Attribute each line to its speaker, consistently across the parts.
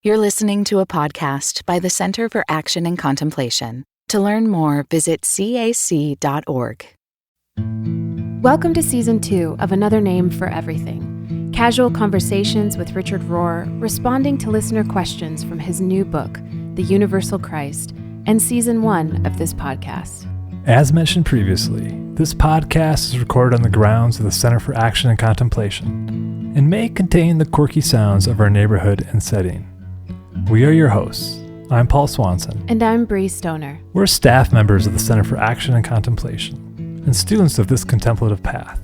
Speaker 1: You're listening to a podcast by the Center for Action and Contemplation. To learn more, visit cac.org.
Speaker 2: Welcome to Season 2 of Another Name for Everything. Casual conversations with Richard Rohr, responding to listener questions from his new book, The Universal Christ, and Season 1 of this podcast.
Speaker 3: As mentioned previously, this podcast is recorded on the grounds of the Center for Action and Contemplation and may contain the quirky sounds of our neighborhood and setting. We are your hosts. I'm Paul Swanson.
Speaker 2: And I'm Brie Stoner.
Speaker 3: We're staff members of the Center for Action and Contemplation and students of this contemplative path,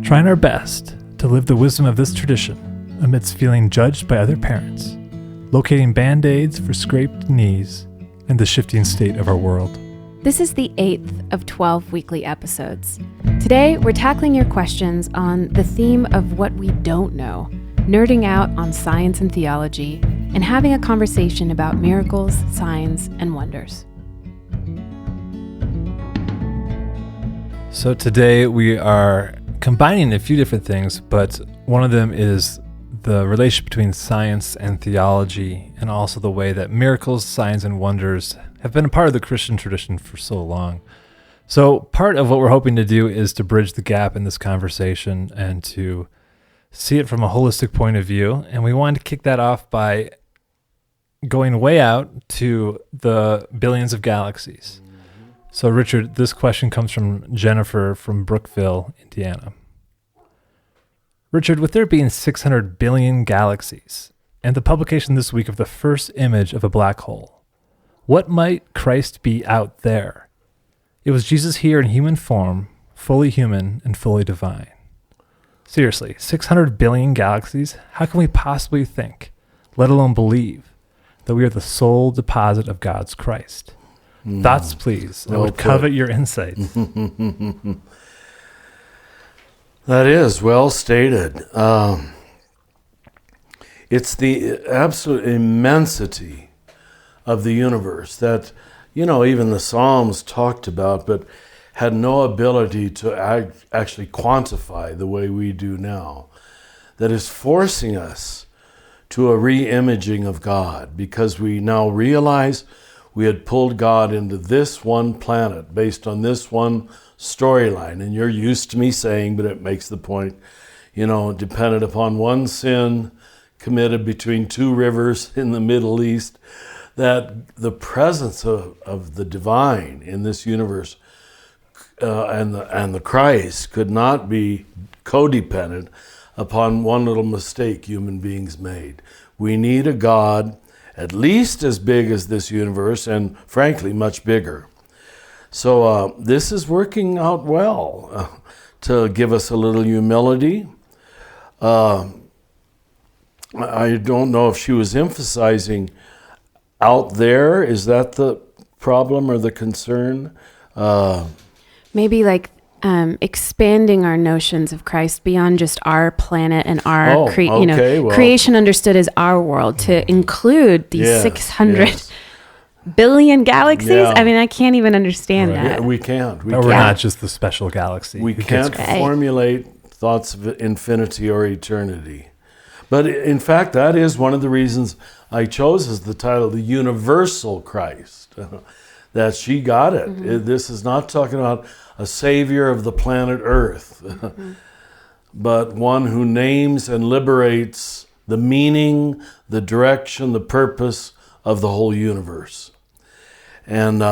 Speaker 3: trying our best to live the wisdom of this tradition amidst feeling judged by other parents, locating band-aids for scraped knees, and the shifting state of our world.
Speaker 2: This is the 8th of 12 weekly episodes. Today, we're tackling your questions on the theme of what we don't know, nerding out on science and theology, and having a conversation about miracles, signs, and wonders.
Speaker 3: So today we are combining a few different things, but one of them is the relationship between science and theology, and also the way that miracles, signs, and wonders have been a part of the Christian tradition for so long. So part of what we're hoping to do is to bridge the gap in this conversation and to see it from a holistic point of view. And we wanted to kick that off by going way out to the billions of galaxies. So Richard, this question comes from Jennifer from Brookville, Indiana. Richard, with there being 600 billion galaxies and the publication this week of the first image of a black hole, what might Christ be out there? It was Jesus here in human form, fully human and fully divine. Seriously, 600 billion galaxies? How can we possibly think, let alone believe, that we are the sole deposit of God's Christ? Thoughts, please. I would covet your insights.
Speaker 4: That is well stated. It's the absolute immensity of the universe that, even the Psalms talked about, but had no ability to actually quantify the way we do now, that is forcing us to a re-imaging of God, because we now realize we had pulled God into this one planet based on this one storyline. And you're used to me saying, but it makes the point, dependent upon one sin committed between two rivers in the Middle East, that the presence of the divine in this universe and the Christ could not be codependent upon one little mistake human beings made. We need a God at least as big as this universe, and frankly, much bigger. So this is working out well to give us a little humility. I don't know if she was emphasizing out there. Is that the problem or the concern?
Speaker 2: Maybe like expanding our notions of Christ beyond just our planet and our creation understood as our world, to include these 600 billion galaxies. Yeah. I mean, I can't even understand that.
Speaker 4: Yeah, we can't.
Speaker 3: We're not just the special galaxy.
Speaker 4: We can't formulate thoughts of infinity or eternity. But in fact, that is one of the reasons I chose as the title, The Universal Christ, that she got it. Mm-hmm. This is not talking about a savior of the planet Earth, but one who names and liberates the meaning, the direction, the purpose of the whole universe. And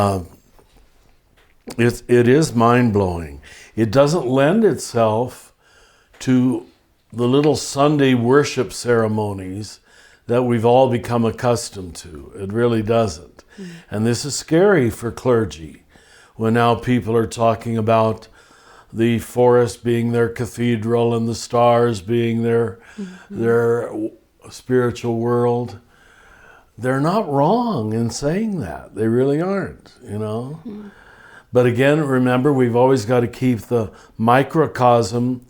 Speaker 4: it is mind-blowing. It doesn't lend itself to the little Sunday worship ceremonies that we've all become accustomed to. It really doesn't. Mm-hmm. And this is scary for clergy, when now people are talking about the forest being their cathedral and the stars being their spiritual world. They're not wrong in saying that. They really aren't, Mm-hmm. But again, remember, we've always got to keep the microcosm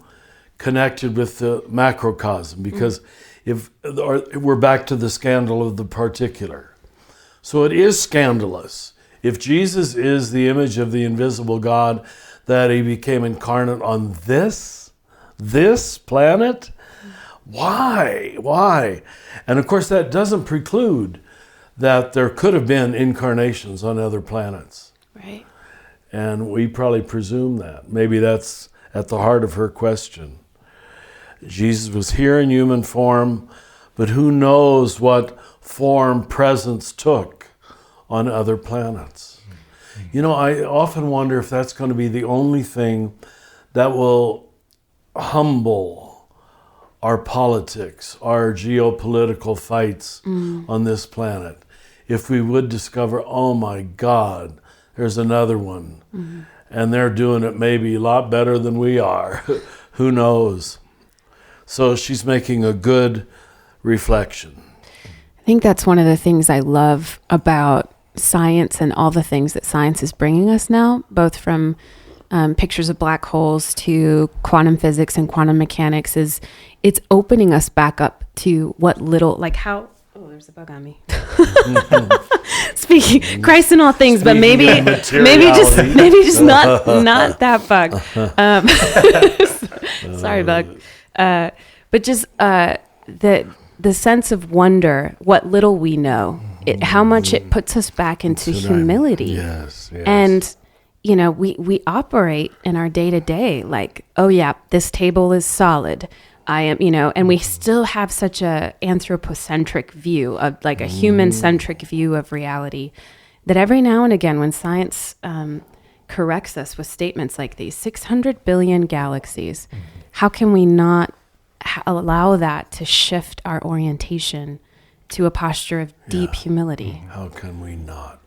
Speaker 4: connected with the macrocosm, because if we're back to the scandal of the particular. So it is scandalous. If Jesus is the image of the invisible God, that he became incarnate on this planet, Why? And of course, that doesn't preclude that there could have been incarnations on other planets.
Speaker 2: Right.
Speaker 4: And we probably presume that. Maybe that's at the heart of her question. Jesus was here in human form, but who knows what form presence took on other planets. You know, I often wonder if that's going to be the only thing that will humble our politics, our geopolitical fights on this planet. If we would discover, oh my God, there's another one. And they're doing it maybe a lot better than we are. Who knows? So she's making a good reflection.
Speaker 2: I think that's one of the things I love about science and all the things that science is bringing us now, both from pictures of black holes to quantum physics and quantum mechanics, is it's opening us back up to what little, like how, oh, there's a bug on me. Speaking Christ in all things, but maybe just not that bug. Sorry, bug. But just the sense of wonder, what little we know, how much it puts us back into humility.
Speaker 4: Yes.
Speaker 2: And you know, we operate in our day to day like, oh yeah, this table is solid. I am, you know, and we still have such a anthropocentric view of like a human centric view of reality that every now and again when science corrects us with statements like these, 600 billion galaxies, how can we not allow that to shift our orientation to a posture of deep humility?
Speaker 4: How can we not?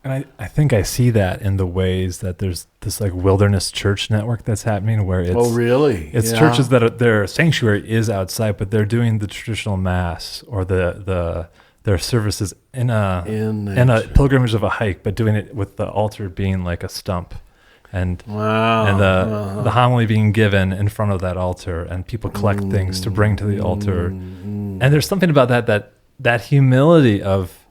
Speaker 3: And I think I see that in the ways that there's this like wilderness church network that's happening where it's it's churches that their sanctuary is outside, but they're doing the traditional mass or their services in a pilgrimage of a hike, but doing it with the altar being like a stump. And the homily being given in front of that altar, and people collect things to bring to the altar. And there's something about that humility of,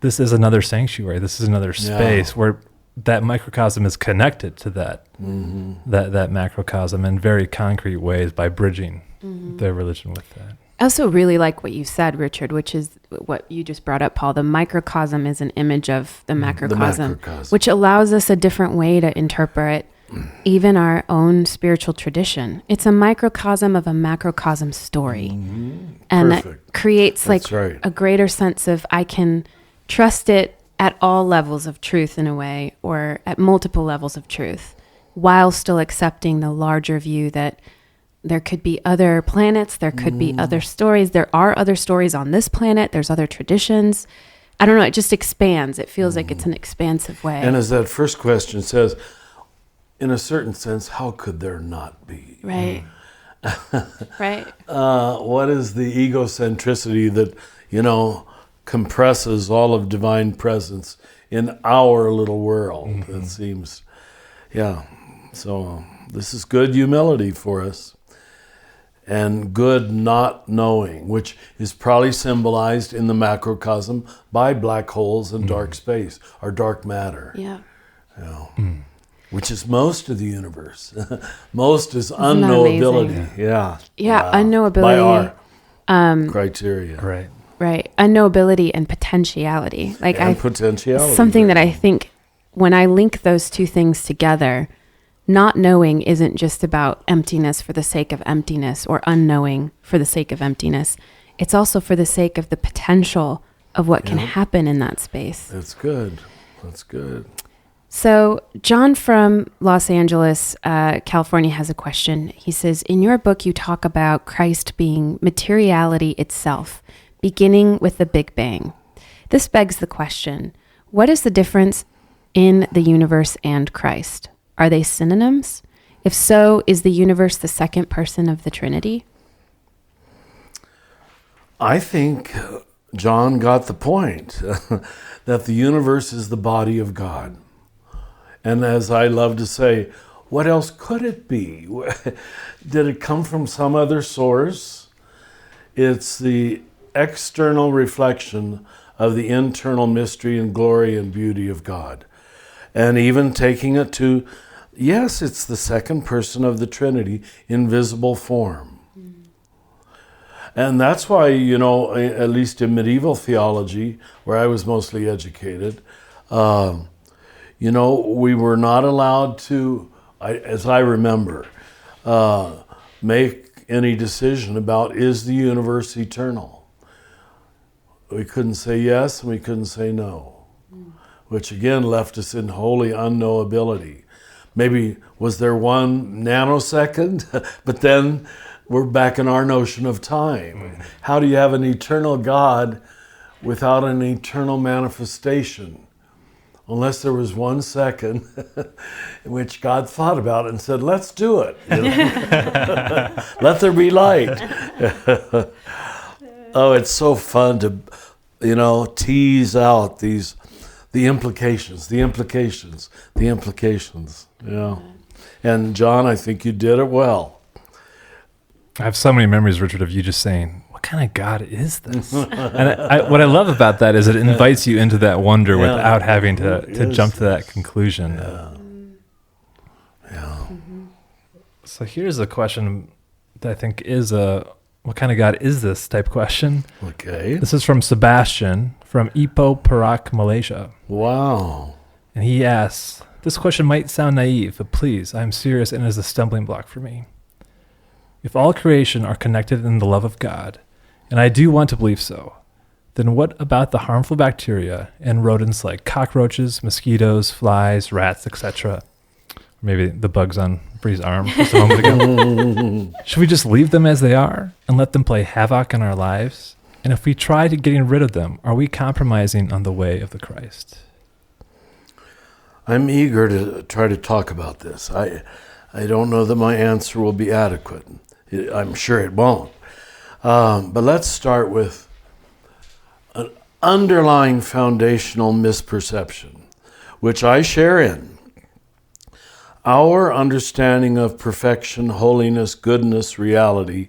Speaker 3: this is another sanctuary, this is another space where that microcosm is connected to that macrocosm in very concrete ways by bridging their religion with that.
Speaker 2: I also really like what you said, Richard, which is what you just brought up, Paul. The microcosm is an image of the macrocosm, which allows us a different way to interpret even our own spiritual tradition. It's a microcosm of a macrocosm story. And that creates a greater sense of, I can trust it at all levels of truth in a way, or at multiple levels of truth, while still accepting the larger view that there could be other planets, there could be other stories. There are other stories on this planet. There's other traditions. I don't know. It just expands. It feels like it's an expansive way.
Speaker 4: And as that first question says, in a certain sense, how could there not be?
Speaker 2: Right. Right.
Speaker 4: What is the egocentricity that, compresses all of divine presence in our little world? It seems, So this is good humility for us. And good not knowing, which is probably symbolized in the macrocosm by black holes and dark space, or dark matter.
Speaker 2: Yeah.
Speaker 4: Which is most of the universe. Most is unknowability. Yeah,
Speaker 2: unknowability.
Speaker 4: By our criteria.
Speaker 2: Right. Unknowability and potentiality.
Speaker 4: Potentiality.
Speaker 2: Something that I think when I link those two things together, not knowing isn't just about emptiness for the sake of emptiness, or unknowing for the sake of emptiness. It's also for the sake of the potential of what can happen in that space.
Speaker 4: That's good.
Speaker 2: So John from Los Angeles, California has a question. He says, in your book, you talk about Christ being materiality itself, beginning with the Big Bang. This begs the question, what is the difference in the universe and Christ? Are they synonyms? If so, is the universe the second person of the Trinity?
Speaker 4: I think John got the point that the universe is the body of God. And as I love to say, what else could it be? Did it come from some other source? It's the external reflection of the internal mystery and glory and beauty of God. And even taking it to, yes, it's the second person of the Trinity in visible form. And that's why, at least in medieval theology, where I was mostly educated, we were not allowed to, as I remember, make any decision about, is the universe eternal? We couldn't say yes and we couldn't say no, which again left us in holy unknowability. Maybe was there 1 nanosecond, but then we're back in our notion of time. How do you have an eternal God without an eternal manifestation? Unless there was 1 second in which God thought about it and said, let's do it. Let there be light. Oh, it's so fun to, tease out the implications. Yeah. And John, I think you did it well.
Speaker 3: I have so many memories, Richard, of you just saying, what kind of God is this? And what I love about that is it invites you into that wonder without having to jump to that conclusion.
Speaker 4: Yeah.
Speaker 3: So here's a question that I think is what kind of God is this type question?
Speaker 4: Okay.
Speaker 3: This is from Sebastian from Ipoh, Perak, Malaysia.
Speaker 4: Wow.
Speaker 3: And he asks, this question might sound naive, but please, I'm serious and it is a stumbling block for me. If all creation are connected in the love of God, and I do want to believe so, then what about the harmful bacteria and rodents like cockroaches, mosquitoes, flies, rats, etc.? Maybe the bugs on Brie's arm just a moment ago. Should we just leave them as they are and let them play havoc in our lives? And if we try to getting rid of them, are we compromising on the way of the Christ?
Speaker 4: I'm eager to try to talk about this. I don't know that my answer will be adequate. I'm sure it won't. But let's start with an underlying foundational misperception, which I share in. Our understanding of perfection, holiness, goodness, reality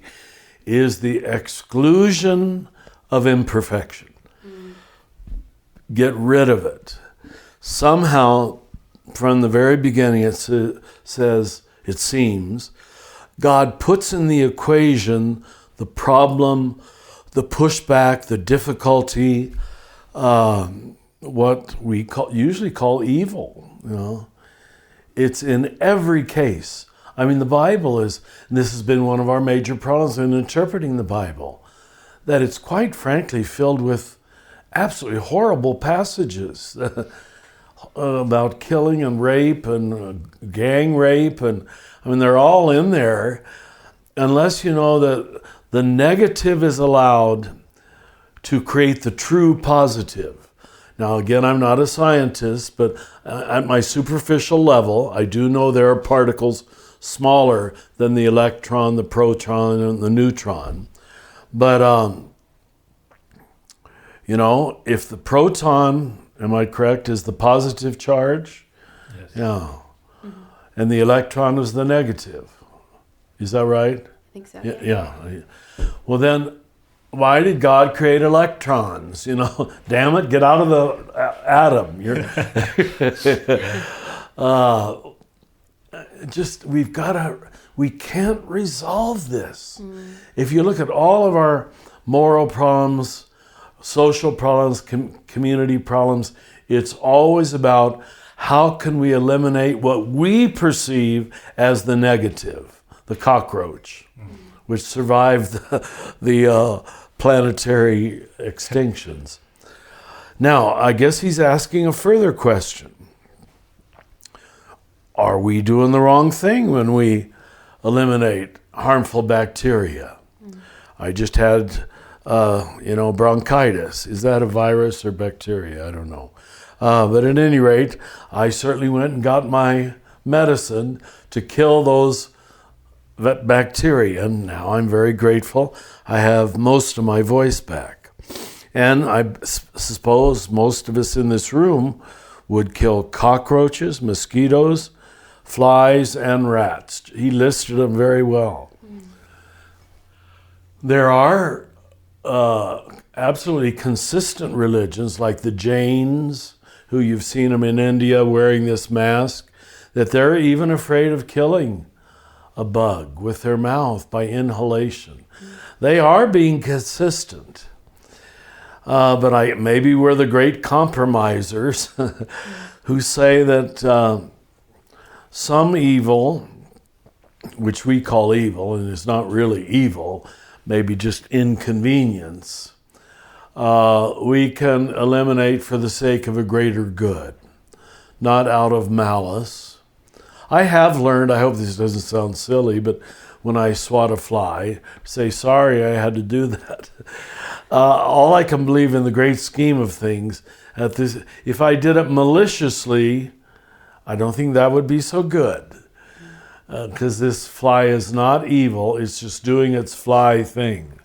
Speaker 4: is the exclusion of imperfection. Get rid of it. Somehow, from the very beginning, it says, it seems, God puts in the equation the problem, the pushback, the difficulty, what we usually call evil. It's in every case. I mean, the Bible is, and this has been one of our major problems in interpreting the Bible, that it's quite frankly filled with absolutely horrible passages about killing and rape and gang rape, and I mean, they're all in there, unless you know that the negative is allowed to create the true positive. Now, again, I'm not a scientist, but at my superficial level, I do know there are particles smaller than the electron, the proton, and the neutron. But, if the proton, am I correct, is the positive charge? Yes. Yeah. And the electron is the negative. Is that right?
Speaker 2: I think so.
Speaker 4: Yeah. Well, then, why did God create electrons? Damn it, get out of the atom. We can't resolve this. If you look at all of our moral problems, social problems, community problems, it's always about how can we eliminate what we perceive as the negative, the cockroach, which survived the planetary extinctions. Now, I guess he's asking a further question. Are we doing the wrong thing when we eliminate harmful bacteria? I just had, bronchitis. Is that a virus or bacteria? I don't know. But at any rate, I certainly went and got my medicine to kill those bacteria. And now I'm very grateful. I have most of my voice back. And I suppose most of us in this room would kill cockroaches, mosquitoes, flies, and rats. He listed them very well. There are absolutely consistent religions like the Jains, who you've seen them in India wearing this mask, that they're even afraid of killing a bug with their mouth by inhalation. they are being consistent. But maybe we're the great compromisers who say that some evil, which we call evil, and is not really evil, maybe just inconvenience, we can eliminate for the sake of a greater good, not out of malice. I have learned, I hope this doesn't sound silly, but when I swat a fly, say, sorry, I had to do that. All I can believe in the great scheme of things, if I did it maliciously, I don't think that would be so good. Because this fly is not evil, it's just doing its fly thing.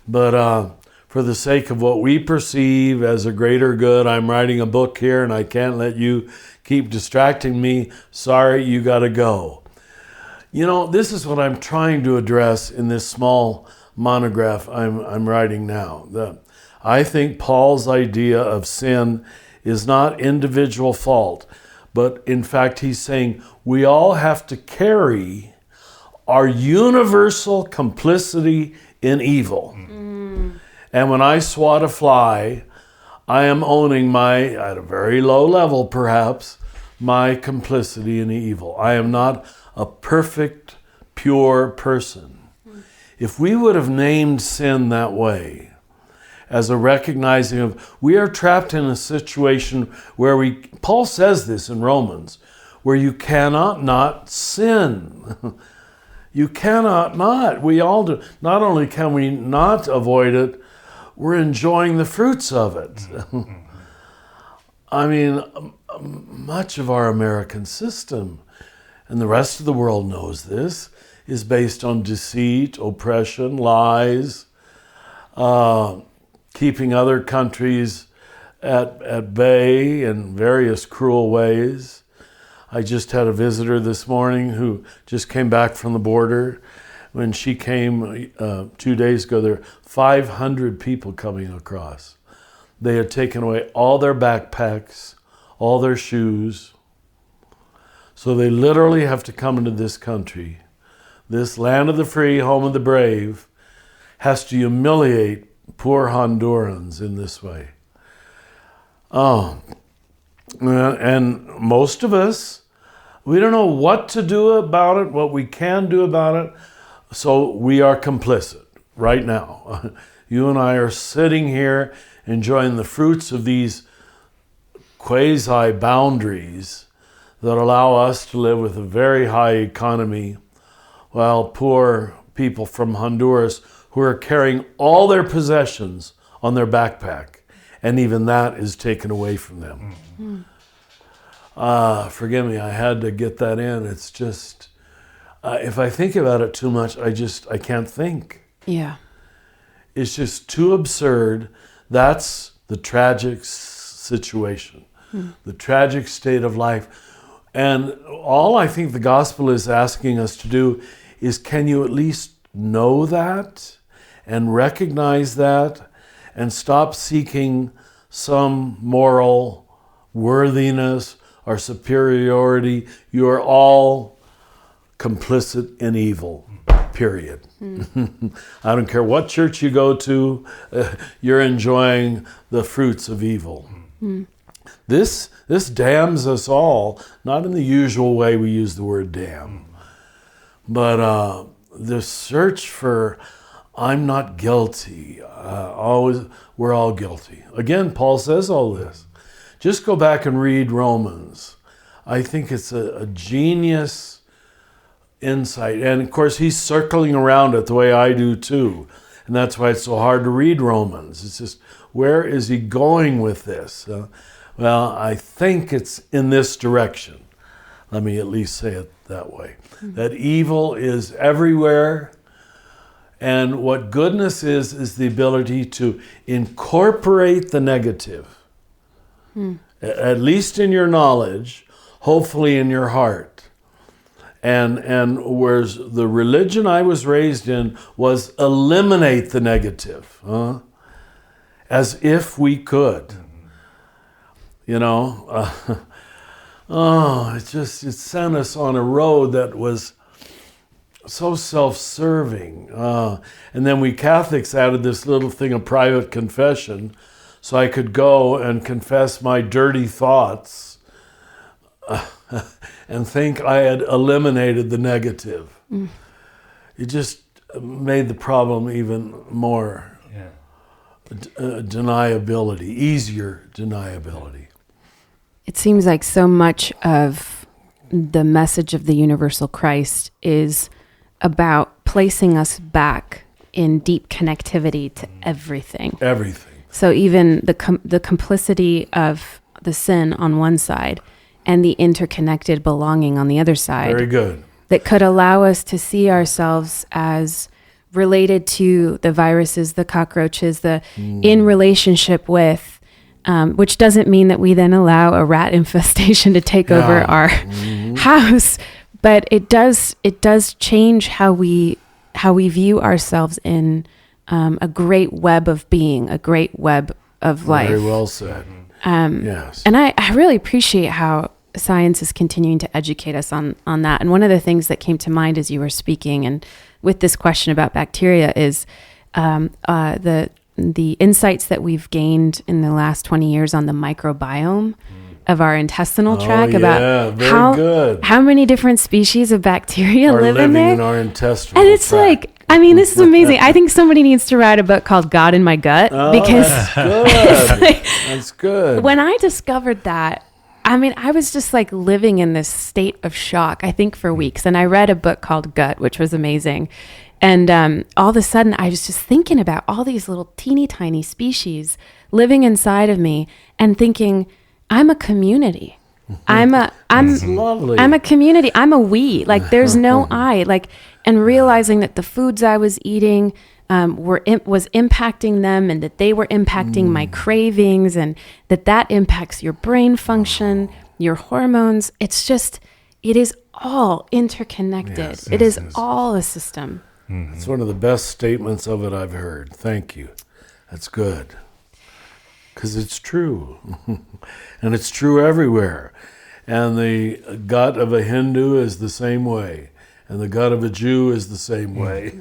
Speaker 4: But for the sake of what we perceive as a greater good, I'm writing a book here and I can't let you keep distracting me. Sorry, you got to go. You know, this is what I'm trying to address in this small monograph I'm writing now. I think Paul's idea of sin is not individual fault, but in fact he's saying we all have to carry our universal complicity in evil. And when I swat a fly, I am owning at a very low level perhaps, my complicity in evil. I am not a perfect, pure person. If we would have named sin that way, as a recognizing of, we are trapped in a situation where Paul says this in Romans, where you cannot not sin. You cannot not. We all do. Not only can we not avoid it, we're enjoying the fruits of it. I mean, much of our American system, and the rest of the world knows this, is based on deceit, oppression, lies, keeping other countries at bay in various cruel ways. I just had a visitor this morning who just came back from the border. When she came 2 days ago, there were 500 people coming across. They had taken away all their backpacks, all their shoes. So they literally have to come into this country. This land of the free, home of the brave, has to humiliate poor Hondurans in this way. And most of us, we don't know what to do about it, what we can do about it, so we are complicit right now. You and I are sitting here enjoying the fruits of these quasi-boundaries that allow us to live with a very high economy, while poor people from Honduras who are carrying all their possessions on their backpack, and even that is taken away from them. Forgive me, I had to get that in. It's just, if I think about it too much, I can't think.
Speaker 2: Yeah.
Speaker 4: It's just too absurd. That's the tragic situation, the tragic state of life. And all I think the gospel is asking us to do is, can you at least know that and recognize that and stop seeking some moral worthiness or superiority? You are all complicit in evil, period. I don't care what church you go to, you're enjoying the fruits of evil. This damns us all, not in the usual way we use the word damn, but the search for I'm not guilty. We're all guilty. Again, Paul says all this. Just go back and read Romans. I think it's a genius insight. And of course, he's circling around it the way I do too. And that's why it's so hard to read Romans. It's just, where is he going with this? Well, I think it's in this direction. Let me at least say it that way. That evil is everywhere. And what goodness is the ability to incorporate the negative, at least in your knowledge, hopefully in your heart. And whereas the religion I was raised in was eliminate the negative, as if we could. You know, it sent us on a road that was so self-serving. And then we Catholics added this little thing of private confession, so I could go and confess my dirty thoughts and think I had eliminated the negative. It just made the problem even more deniability, easier deniability.
Speaker 2: It seems like so much of the message of the universal Christ is about placing us back in deep connectivity to everything.
Speaker 4: Everything.
Speaker 2: So even the complicity of the sin on one side and the interconnected belonging on the other side.
Speaker 4: Very good.
Speaker 2: That could allow us to see ourselves as related to the viruses, the cockroaches, in relationship with, which doesn't mean that we then allow a rat infestation to take over our house, but it does change how we view ourselves in a great web of being, a great web of life.
Speaker 4: Very well said. Yes.
Speaker 2: And I really appreciate how science is continuing to educate us on that. And one of the things that came to mind as you were speaking and with this question about bacteria is the insights that we've gained in the last 20 years on the microbiome of our intestinal tract, about how many different species of bacteria live in there.
Speaker 4: In our intestinal
Speaker 2: and it's
Speaker 4: tract.
Speaker 2: like, I mean, this is amazing. I think somebody needs to write a book called God in My Gut, because
Speaker 4: that's good.
Speaker 2: like,
Speaker 4: That's good.
Speaker 2: When I discovered that, I mean, I was just like living in this state of shock, I think, for weeks. And I read a book called Gut, which was amazing. And all of a sudden, I was just thinking about all these little teeny tiny species living inside of me and thinking, I'm a community.
Speaker 4: That's lovely.
Speaker 2: I'm a community. I'm a we. Like, there's no I. Like, and realizing that the foods I was eating was impacting them, and that they were impacting my cravings, and that impacts your brain function, your hormones. It's just, it is all interconnected.
Speaker 4: Yes,
Speaker 2: it is all a system.
Speaker 4: It's one of the best statements of it I've heard. Thank you. That's good. Because it's true. And it's true everywhere. And the gut of a Hindu is the same way. And the gut of a Jew is the same way.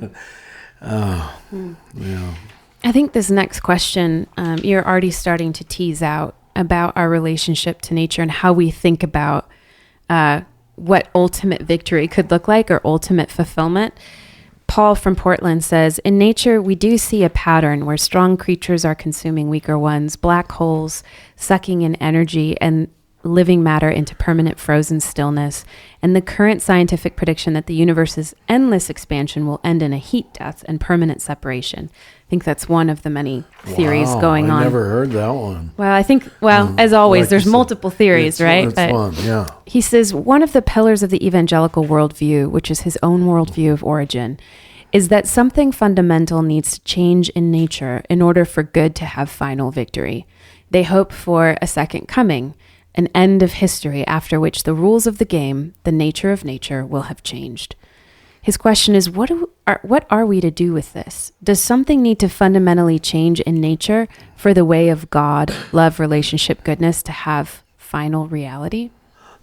Speaker 4: Yeah.
Speaker 2: I think this next question, you're already starting to tease out about our relationship to nature and how we think about what ultimate victory could look like, or ultimate fulfillment. Paul from Portland says, in nature, we do see a pattern where strong creatures are consuming weaker ones, black holes sucking in energy and living matter into permanent frozen stillness, and the current scientific prediction that the universe's endless expansion will end in a heat death and permanent separation. I think that's one of the many theories going on.
Speaker 4: I never heard that one.
Speaker 2: Well, I think, as always, there's multiple theories, right?
Speaker 4: It's one, yeah.
Speaker 2: He says, one of the pillars of the evangelical worldview, which is his own worldview of origin, is that something fundamental needs to change in nature in order for good to have final victory. They hope for a second coming, an end of history after which the rules of the game, the nature of nature, will have changed. His question is, what are we to do with this? Does something need to fundamentally change in nature for the way of God, love, relationship, goodness to have final reality?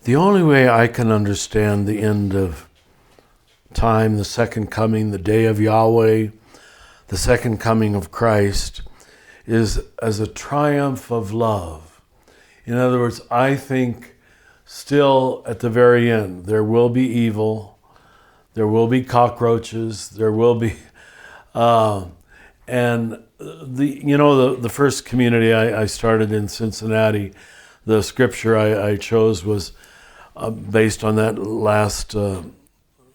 Speaker 4: The only way I can understand the end of time, the second coming, the day of Yahweh, the second coming of Christ, is as a triumph of love. In other words, I think still at the very end, there will be evil, there will be cockroaches, there will be, and the first community I started in Cincinnati, the scripture I chose was based on that last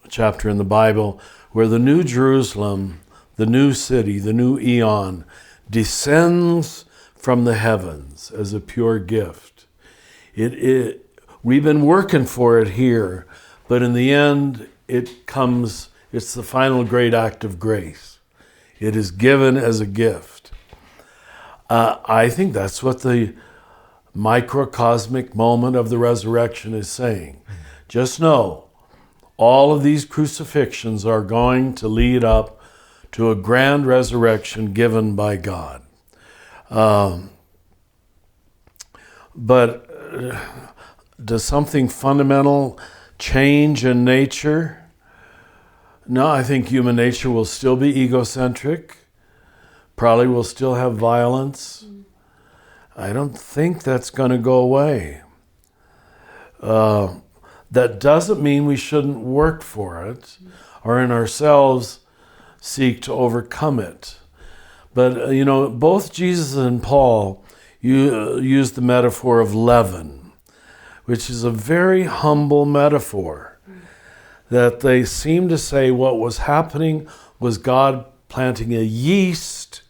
Speaker 4: chapter in the Bible, where the new Jerusalem, the new city, the new eon, descends from the heavens as a pure gift. We've been working for it here, but in the end, it's the final great act of grace. It is given as a gift. I think that's what the microcosmic moment of the resurrection is saying. Just know, all of these crucifixions are going to lead up to a grand resurrection given by God. But does something fundamental change in nature? No, I think human nature will still be egocentric. Probably will still have violence. I don't think that's going to go away. That doesn't mean we shouldn't work for it or in ourselves seek to overcome it. But, both Jesus and Paul used the metaphor of leaven, which is a very humble metaphor. That they seem to say what was happening was God planting a yeast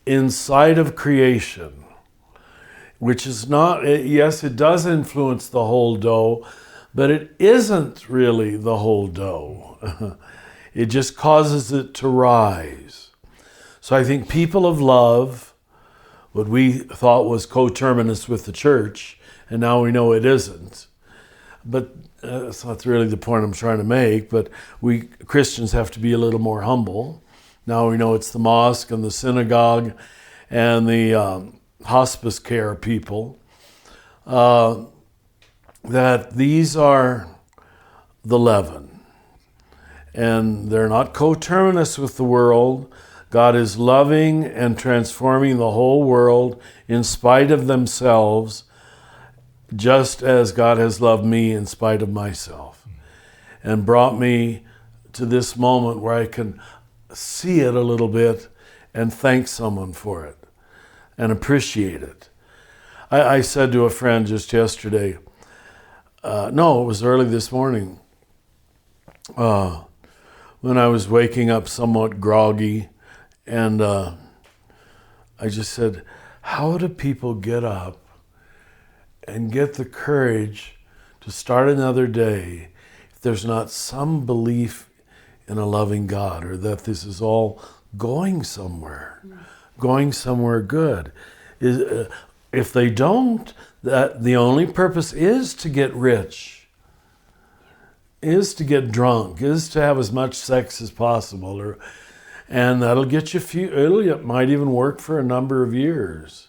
Speaker 4: inside of creation, which is not, yes, it does influence the whole dough, but it isn't really the whole dough. It just causes it to rise. So I think people of love, what we thought was coterminous with the church, and now we know it isn't. But that's not really the point I'm trying to make, but we Christians have to be a little more humble. Now we know it's the mosque and the synagogue and the hospice care people, that these are the leaven. And they're not coterminous with the world. God is loving and transforming the whole world in spite of themselves, just as God has loved me in spite of myself and brought me to this moment where I can see it a little bit and thank someone for it and appreciate it. I said to a friend just yesterday, it was early this morning, when I was waking up somewhat groggy, and I just said, how do people get up and get the courage to start another day if there's not some belief in a loving God, or that this is all going somewhere good? If they don't, that the only purpose is to get rich, is to get drunk, is to have as much sex as possible, and that'll get you it might even work for a number of years.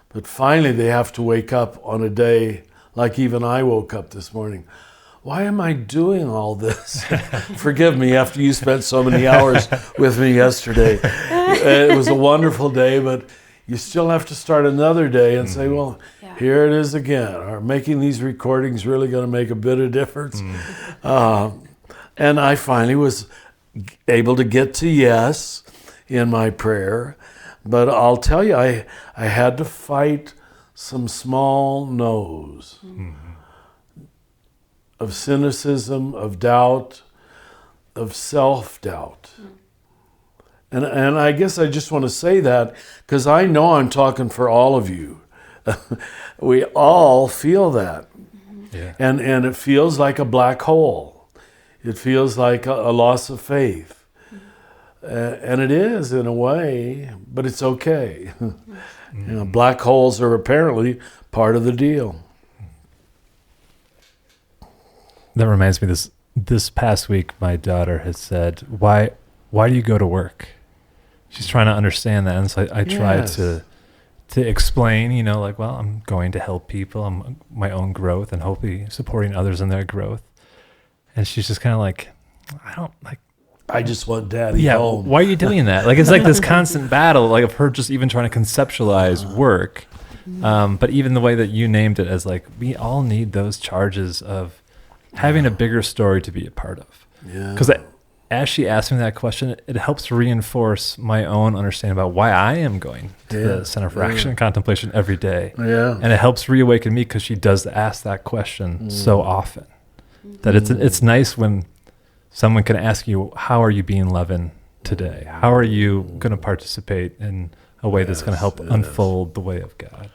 Speaker 4: But finally, they have to wake up on a day like even I woke up this morning. Why am I doing all this? Forgive me, after you spent so many hours with me yesterday. It was a wonderful day, but you still have to start another day and say, well, here it is again. Are making these recordings really going to make a bit of difference? And I finally was able to get to yes in my prayer. But I'll tell you, I had to fight some small no's of cynicism, of doubt, of self-doubt. And I guess I just want to say that because I know I'm talking for all of you. We all feel that. Yeah. And it feels like a black hole. It feels like a loss of faith. And it is in a way, but it's okay. Black holes are apparently part of the deal.
Speaker 3: That reminds me, this past week, my daughter has said, why do you go to work? She's trying to understand that. And so I try to explain, well, I'm going to help people. I'm my own growth and hopefully supporting others in their growth. And she's just kind of like,
Speaker 4: I just want daddy home.
Speaker 3: Why are you doing that? It's like this constant battle, of her just even trying to conceptualize work. But even the way that you named it as we all need those charges of having a bigger story to be a part of.
Speaker 4: Yeah.
Speaker 3: Because as she asked me that question, it helps reinforce my own understanding about why I am going to the Center for Action and Contemplation every day.
Speaker 4: Yeah.
Speaker 3: And it helps reawaken me because she does ask that question so often. That it's nice when someone can ask you, how are you being leavened today? How are you going to participate in a way that's going to help unfold the way of God?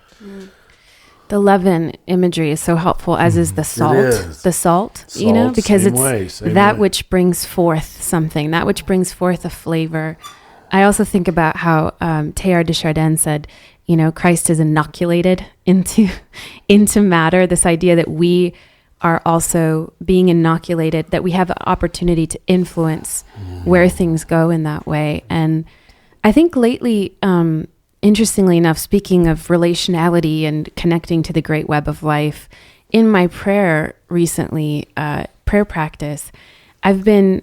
Speaker 2: The leaven imagery is so helpful, as is the salt. The salt, because it's that which brings forth something, that which brings forth a flavor. I also think about how Teilhard de Chardin said, Christ is inoculated into matter, this idea that we are also being inoculated, that we have an opportunity to influence where things go in that way. And I think lately, interestingly enough, speaking of relationality and connecting to the great web of life, in my prayer recently, prayer practice, I've been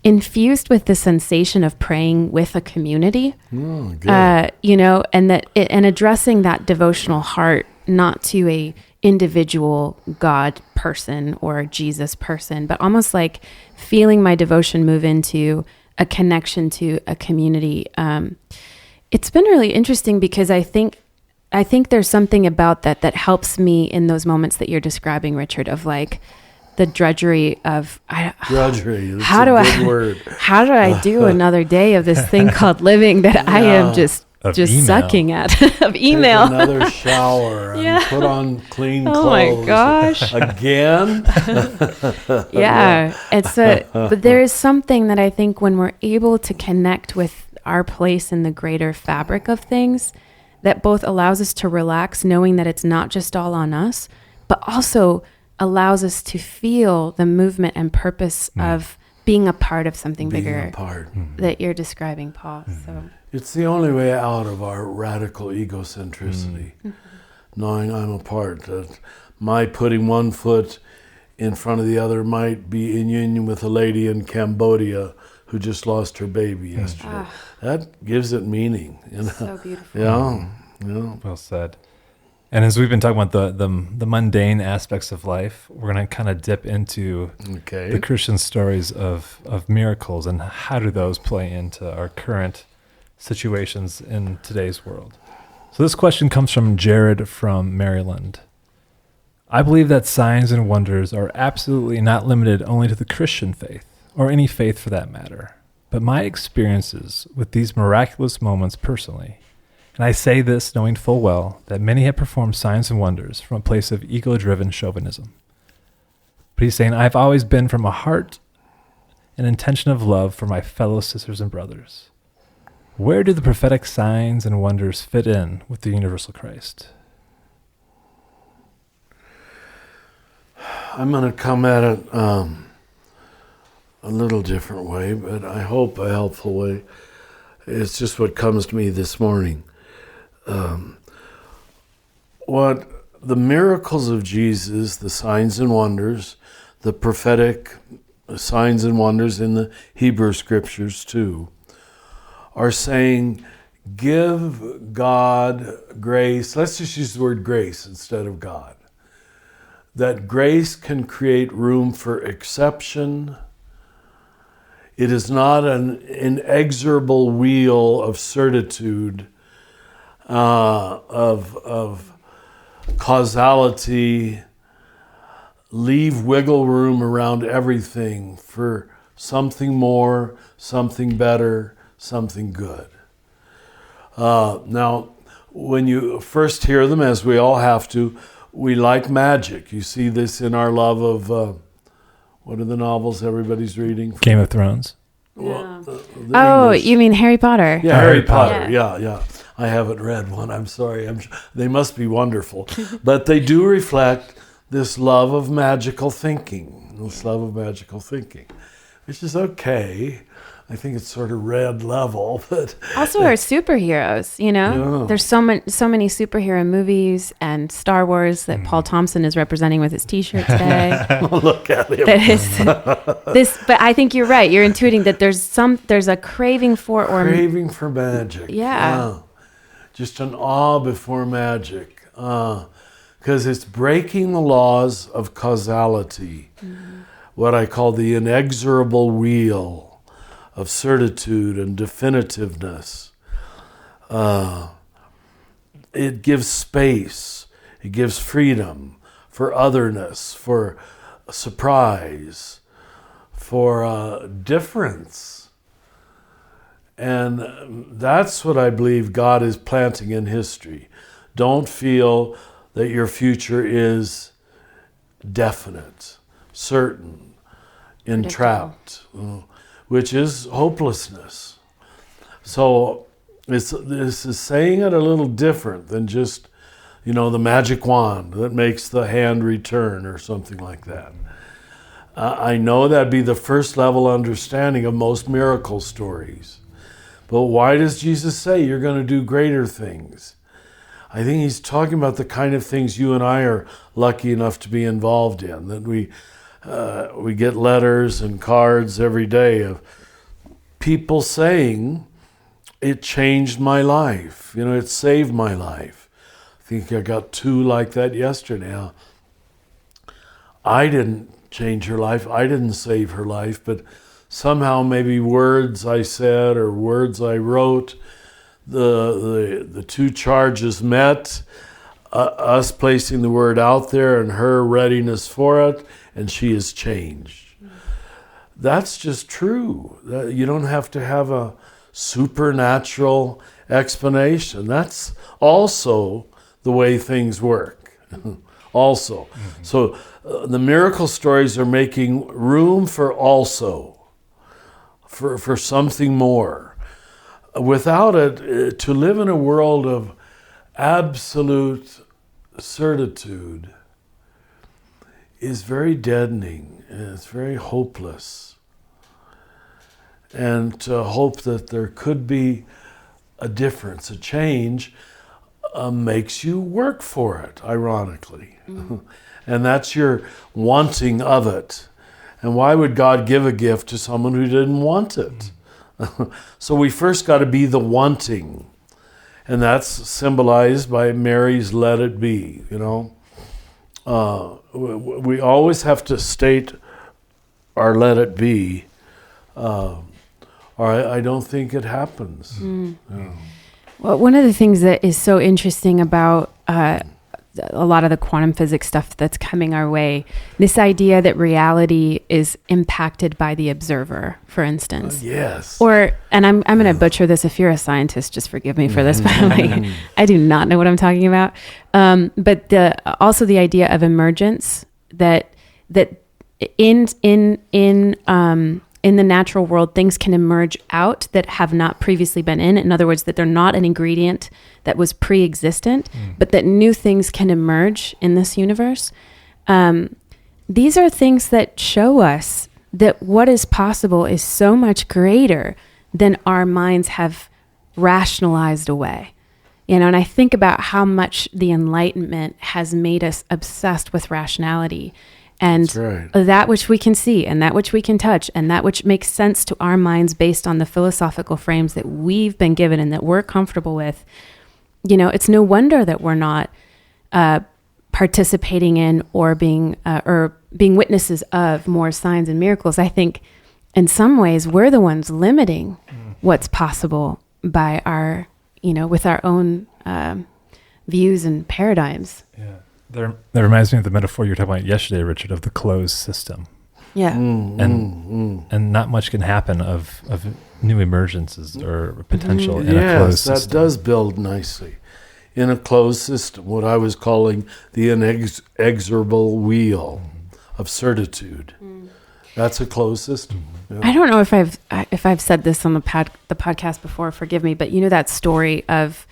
Speaker 2: infused with the sensation of praying with a community, and and addressing that devotional heart, not to a individual God person or Jesus person, but almost like feeling my devotion move into a connection to a community. It's been really interesting because I think there's something about that helps me in those moments that you're describing, Richard, of like the drudgery of
Speaker 4: drudgery.
Speaker 2: How do I do another day of this thing called living that I am just sucking at of email.
Speaker 4: Take another shower and put on clean clothes.
Speaker 2: Oh my gosh.
Speaker 4: Again?
Speaker 2: But there is something that I think when we're able to connect with our place in the greater fabric of things, that both allows us to relax, knowing that it's not just all on us, but also allows us to feel the movement and purpose of being a part of something bigger that you're describing, Paul. So
Speaker 4: it's the only way out of our radical egocentricity, knowing I'm a part, that my putting one foot in front of the other might be in union with a lady in Cambodia who just lost her baby yesterday. That gives it meaning.
Speaker 2: So beautiful.
Speaker 4: Yeah.
Speaker 3: Well said. And as we've been talking about the mundane aspects of life, we're going to kind of dip into the Christian stories of miracles and how do those play into our current situations in today's world. So this question comes from Jared from Maryland. I believe that signs and wonders are absolutely not limited only to the Christian faith, or any faith for that matter, but my experiences with these miraculous moments personally, and I say this knowing full well that many have performed signs and wonders from a place of ego-driven chauvinism. But he's saying, I've always been from a heart and intention of love for my fellow sisters and brothers. Where do the prophetic signs and wonders fit in with the universal Christ?
Speaker 4: I'm going to come at it a little different way, but I hope a helpful way. It's just what comes to me this morning. What the miracles of Jesus, the signs and wonders, the prophetic signs and wonders in the Hebrew scriptures too, are saying, give God grace. Let's just use the word grace instead of God. That grace can create room for exception. It is not an inexorable wheel of certitude, of causality. Leave wiggle room around everything for something more, something better, something good. Now, when you first hear them, as we all have to, we like magic. You see this in our love of, what are the novels everybody's reading?
Speaker 3: Game of Thrones.
Speaker 2: Well, you mean Harry Potter?
Speaker 4: Yeah, Harry Potter. Yeah. I haven't read one. I'm sorry. They must be wonderful. But they do reflect this love of magical thinking, which is okay. I think it's sort of red level, but
Speaker 2: also our superheroes,
Speaker 4: Yeah.
Speaker 2: There's so many superhero movies and Star Wars that Paul Thompson is representing with his T-shirt today.
Speaker 4: Look at him.
Speaker 2: But I think you're right. You're intuiting that there's a craving for
Speaker 4: magic.
Speaker 2: Yeah.
Speaker 4: Just an awe before magic, because it's breaking the laws of causality, what I call the inexorable wheel of certitude and definitiveness. It gives space, it gives freedom for otherness, for surprise, for difference. And that's what I believe God is planting in history. Don't feel that your future is definite, certain, entrapped, which is hopelessness. So this is saying it a little different than just, the magic wand that makes the hand return or something like that. I know that'd be the first level understanding of most miracle stories. But why does Jesus say you're going to do greater things? I think he's talking about the kind of things you and I are lucky enough to be involved in, that we we get letters and cards every day of people saying, it changed my life. It saved my life. I think I got 2 like that yesterday. Now, I didn't change her life. I didn't save her life, but somehow maybe words I said or words I wrote, the 2 charges met, us placing the word out there and her readiness for it, and she has changed. That's just true. You don't have to have a supernatural explanation. That's also the way things work. Also. Mm-hmm. So the miracle stories are making room for for something more. Without it, to live in a world of absolute certitude is very deadening, and it's very hopeless. And to hope that there could be a difference, a change, makes you work for it, ironically. Mm-hmm. And that's your wanting of it. And why would God give a gift to someone who didn't want it? Mm-hmm. So we first got to be the wanting. And that's symbolized by Mary's let it be, We always have to state our let it be, or I don't think it happens. Mm. Yeah.
Speaker 2: Well, one of the things that is so interesting about a lot of the quantum physics stuff that's coming our way, this idea that reality is impacted by the observer, for instance.
Speaker 4: Yes.
Speaker 2: And I'm going to butcher this. If you're a scientist, just forgive me for this, by the way. I do not know what I'm talking about. But also the idea of emergence, that in the natural world, things can emerge out that have not previously been in. In other words, that they're not an ingredient that was pre-existent, but that new things can emerge in this universe. These are things that show us that what is possible is so much greater than our minds have rationalized away. And I think about how much the Enlightenment has made us obsessed with rationality. And that which we can see and that which we can touch and that which makes sense to our minds based on the philosophical frames that we've been given and that we're comfortable with, it's no wonder that we're not participating in or being witnesses of more signs and miracles. I think in some ways we're the ones limiting what's possible by our, with our own views and paradigms.
Speaker 3: Yeah. That reminds me of the metaphor you were talking about yesterday, Richard, of the closed system.
Speaker 2: Yeah.
Speaker 3: And not much can happen of new emergences or potential in a closed system.
Speaker 4: Yes, that does build nicely. In a closed system, what I was calling the inexorable wheel of certitude. That's a closed system. Yeah.
Speaker 2: I don't know if I've said this on the podcast before, forgive me, but that story of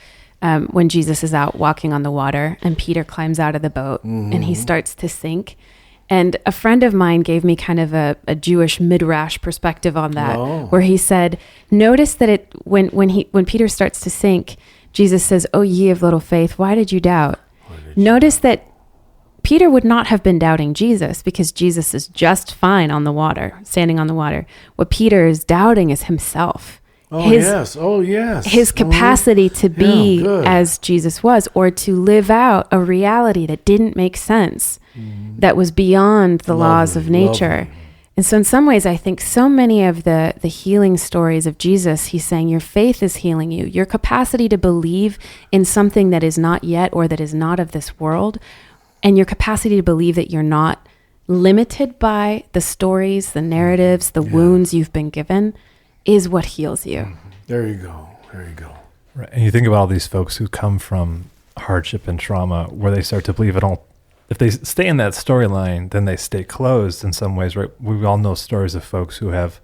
Speaker 2: when Jesus is out walking on the water and Peter climbs out of the boat and he starts to sink. And a friend of mine gave me kind of a Jewish midrash perspective on that, where he said, notice that when Peter starts to sink, Jesus says, "Oh, ye of little faith, why did you doubt?" Notice that Peter would not have been doubting Jesus because Jesus is just fine on the water, standing on the water. What Peter is doubting is himself. His capacity to be as Jesus was, or to live out a reality that didn't make sense, that was beyond the laws of nature. And so in some ways, I think so many of the healing stories of Jesus, he's saying your faith is healing you. Your capacity to believe in something that is not yet or that is not of this world, and your capacity to believe that you're not limited by the stories, the narratives, the wounds you've been given, is what heals you.
Speaker 4: There you go.
Speaker 3: Right. And you think about all these folks who come from hardship and trauma, where they start to believe it all. If they stay in that storyline, then they stay closed in some ways, right? We all know stories of folks who have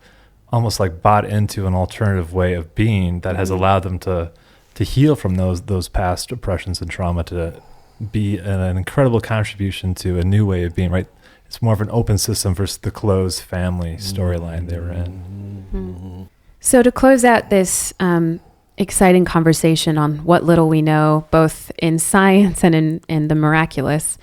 Speaker 3: almost like bought into an alternative way of being that has allowed them to heal from those past oppressions and trauma, to be an incredible contribution to a new way of being, right? It's more of an open system versus the closed family storyline they were in.
Speaker 2: So to close out this exciting conversation on what little we know, both in science and in the miraculous,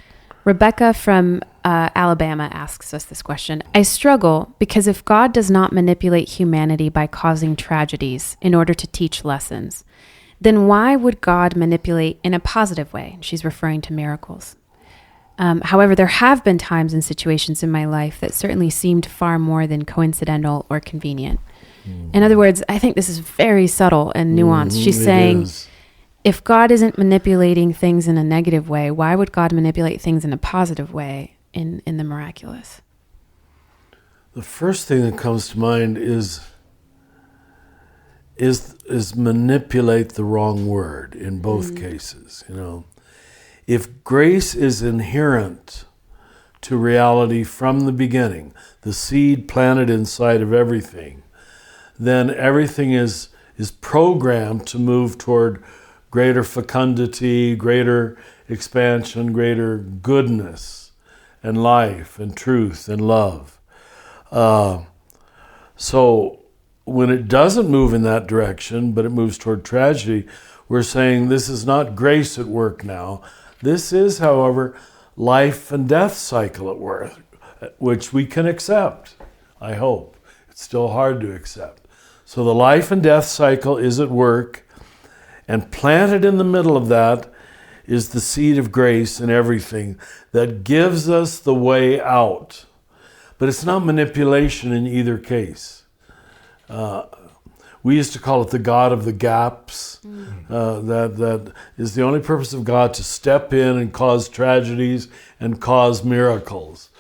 Speaker 2: Rebecca from Alabama asks us this question. I struggle because if God does not manipulate humanity by causing tragedies in order to teach lessons, then why would God manipulate in a positive way? She's referring to miracles. However, there have been times and situations in my life that certainly seemed far more than coincidental or convenient. In other words, I think this is very subtle and nuanced. She's saying, if God isn't manipulating things in a negative way, why would God manipulate things in a positive way in the miraculous?
Speaker 4: The first thing that comes to mind is manipulate the wrong word in both cases, you know. If grace is inherent to reality from the beginning, the seed planted inside of everything, then everything is programmed to move toward greater fecundity, greater expansion, greater goodness and life and truth and love. So when it doesn't move in that direction, but it moves toward tragedy, we're saying this is not grace at work now. This is, however, life and death cycle at work, which we can accept, I hope. It's still hard to accept. So the life and death cycle is at work, and planted in the middle of that is the seed of grace and everything that gives us the way out. But it's not manipulation in either case. We used to call it the God of the gaps. That is the only purpose of God, to step in and cause tragedies and cause miracles.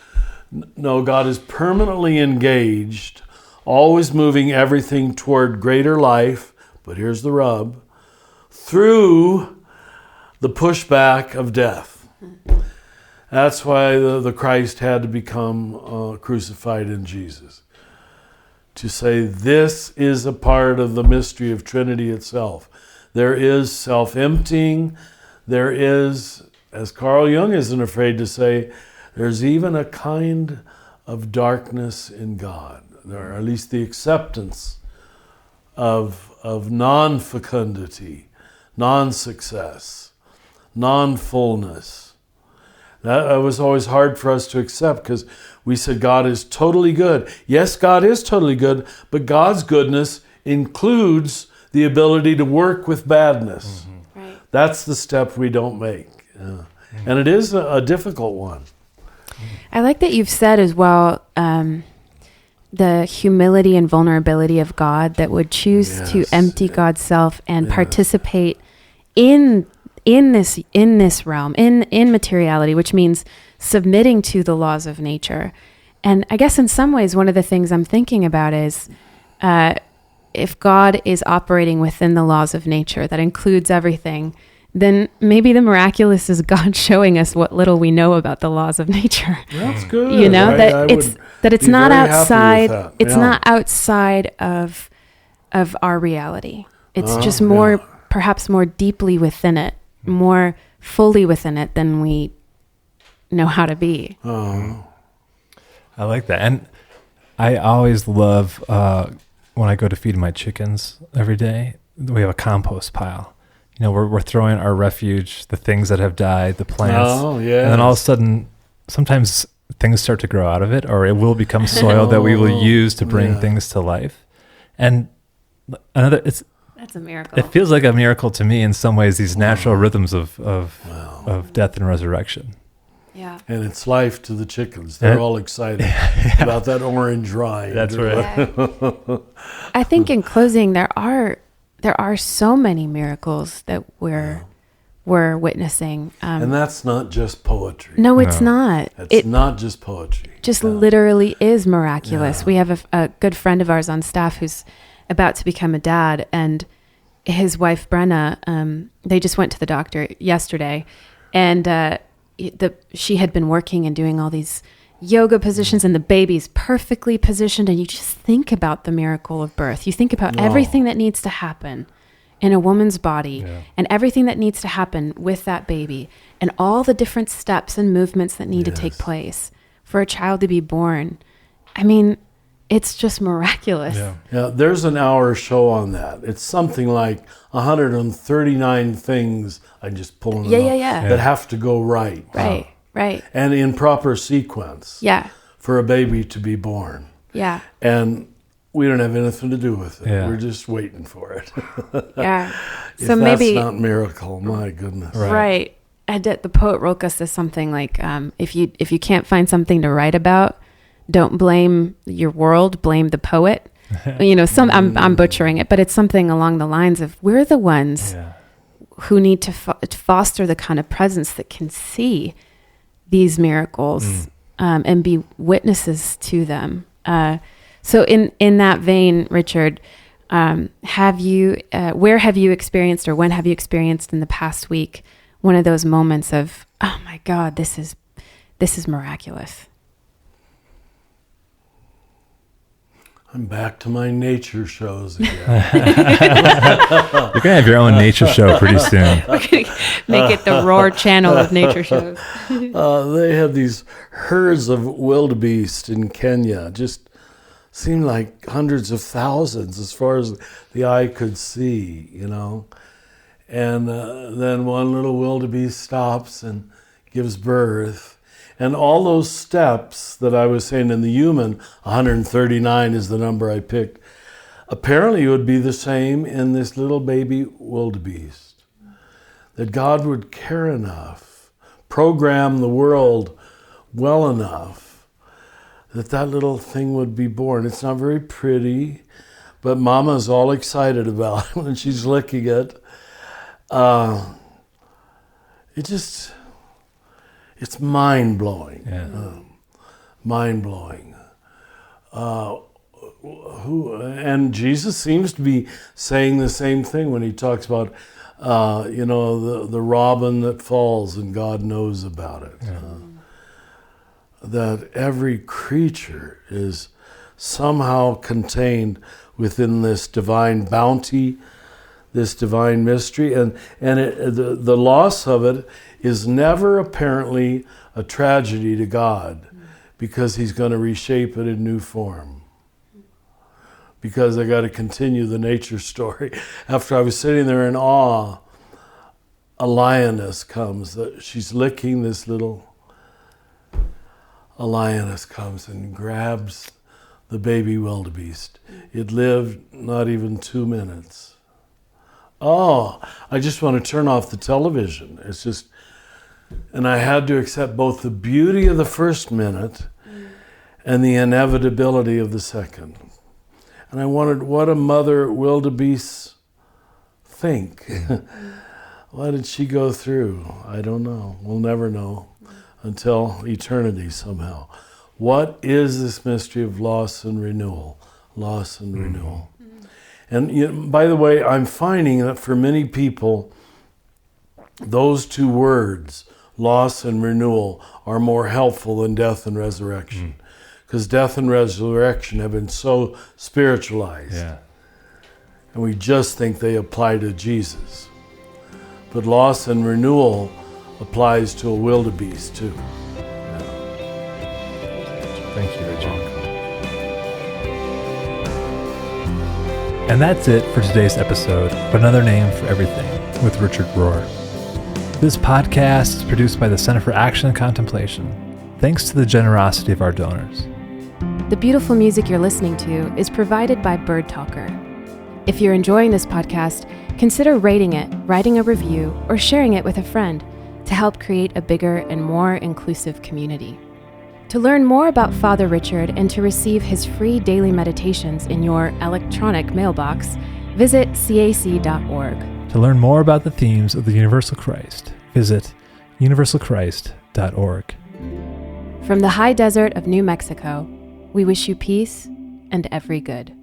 Speaker 4: No, God is permanently engaged, always moving everything toward greater life, but here's the rub, through the pushback of death. That's why the Christ had to become crucified in Jesus. To say this is a part of the mystery of Trinity itself. There is self-emptying. There is, as Carl Jung isn't afraid to say, there's even a kind of darkness in God, or at least the acceptance of non-fecundity, non-success, non-fullness. That was always hard for us to accept, because we said God is totally good. Yes, God is totally good, but God's goodness includes the ability to work with badness. Right. That's the step we don't make. And it is a difficult one.
Speaker 2: I like that you've said as well, the humility and vulnerability of God that would choose to empty God's self and participate in this realm, in materiality, which means submitting to the laws of nature. And I guess in some ways, one of the things I'm thinking about is if God is operating within the laws of nature that includes everything, then maybe the miraculous is God showing us what little we know about the laws of nature.
Speaker 4: That's good.
Speaker 2: You know, that it's not outside. It's not outside of our reality. It's just more, perhaps more deeply within it, more fully within it than we know how to be.
Speaker 3: I like that. And I always love when I go to feed my chickens every day, we have a compost pile. You know, we're throwing our refuge, the things that have died, the plants. And then all of a sudden, sometimes things start to grow out of it, or it will become soil that we will use to bring things to life. And that's a miracle. It feels like a miracle to me in some ways, these natural rhythms of death and resurrection.
Speaker 2: Yeah.
Speaker 4: And it's life to the chickens. They're all excited about that orange rind.
Speaker 3: That's right.
Speaker 2: I think in closing, there are so many miracles that we're witnessing.
Speaker 4: And that's not just poetry.
Speaker 2: No, it's not.
Speaker 4: It's not just poetry.
Speaker 2: Just literally is miraculous. Yeah. We have a good friend of ours on staff who's about to become a dad, and his wife, Brenna, they just went to the doctor yesterday, and she had been working and doing all these yoga positions, and the baby's perfectly positioned, and you just think about the miracle of birth. You think about everything that needs to happen in a woman's body and everything that needs to happen with that baby and all the different steps and movements that need to take place for a child to be born. I mean, it's just miraculous.
Speaker 4: Yeah, there's an hour show on that. It's something like 139 things, I'm just pulling them up, that have to go right.
Speaker 2: Right. Right.
Speaker 4: And in proper sequence.
Speaker 2: Yeah.
Speaker 4: For a baby to be born.
Speaker 2: Yeah.
Speaker 4: And we don't have anything to do with it.
Speaker 3: Yeah.
Speaker 4: We're just waiting for it.
Speaker 2: Yeah.
Speaker 4: If
Speaker 2: So maybe
Speaker 4: that's not miracle, my goodness.
Speaker 2: Right. The poet Rilke says something like, if you can't find something to write about, don't blame your world, blame the poet. I'm butchering it, but it's something along the lines of, we're the ones who need to foster the kind of presence that can see these miracles and be witnesses to them. So in that vein, Richard, where have you experienced, or when have you experienced in the past week, one of those moments of, oh my God, this is miraculous?
Speaker 4: I'm back to my nature shows again.
Speaker 3: You're going to have your own nature show pretty soon.
Speaker 2: We're going to make it the Rohr channel of nature shows.
Speaker 4: They have these herds of wildebeest in Kenya. Just seemed like hundreds of thousands as far as the eye could see, And then one little wildebeest stops and gives birth. And all those steps that I was saying in the human, 139 is the number I picked, apparently it would be the same in this little baby wildebeest. That God would care enough, program the world well enough, that little thing would be born. It's not very pretty, but Mama's all excited about it when she's licking it. It's mind-blowing.
Speaker 3: Yeah.
Speaker 4: Mind-blowing. And Jesus seems to be saying the same thing when he talks about, the robin that falls and God knows about it.
Speaker 3: Yeah.
Speaker 4: That every creature is somehow contained within this divine bounty, this divine mystery, and the loss of it is never apparently a tragedy to God, because he's going to reshape it in new form. Because I got to continue the nature story. After I was sitting there in awe, a lioness comes. She's licking this little... A lioness comes and grabs the baby wildebeest. It lived not even 2 minutes. Oh, I just want to turn off the television. It's just... And I had to accept both the beauty of the first minute and the inevitability of the second. And I wondered, what a mother wildebeest think? What did she go through? I don't know. We'll never know until eternity somehow. What is this mystery of loss and renewal? Loss and renewal. And by the way, I'm finding that for many people, those two words, loss and renewal, are more helpful than death and resurrection. Because death and resurrection have been so spiritualized.
Speaker 3: Yeah.
Speaker 4: And we just think they apply to Jesus. But loss and renewal applies to a wildebeest too.
Speaker 3: Thank you, Richard. And that's it for today's episode of Another Name for Everything with Richard Rohr. This podcast is produced by the Center for Action and Contemplation, thanks to the generosity of our donors.
Speaker 2: The beautiful music you're listening to is provided by Bird Talker. If you're enjoying this podcast, consider rating it, writing a review, or sharing it with a friend to help create a bigger and more inclusive community. To learn more about Father Richard and to receive his free daily meditations in your electronic mailbox, visit cac.org.
Speaker 3: To learn more about the themes of the Universal Christ, visit universalchrist.org.
Speaker 2: From the high desert of New Mexico, we wish you peace and every good.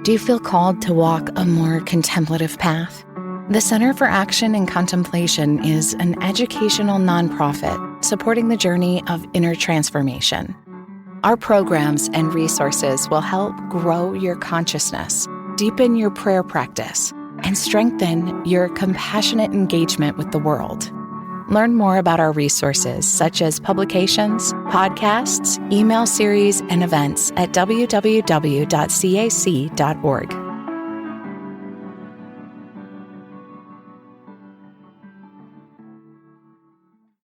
Speaker 1: Do you feel called to walk a more contemplative path? The Center for Action and Contemplation is an educational nonprofit supporting the journey of inner transformation. Our programs and resources will help grow your consciousness, deepen your prayer practice, and strengthen your compassionate engagement with the world. Learn more about our resources, such as publications, podcasts, email series, and events at www.cac.org.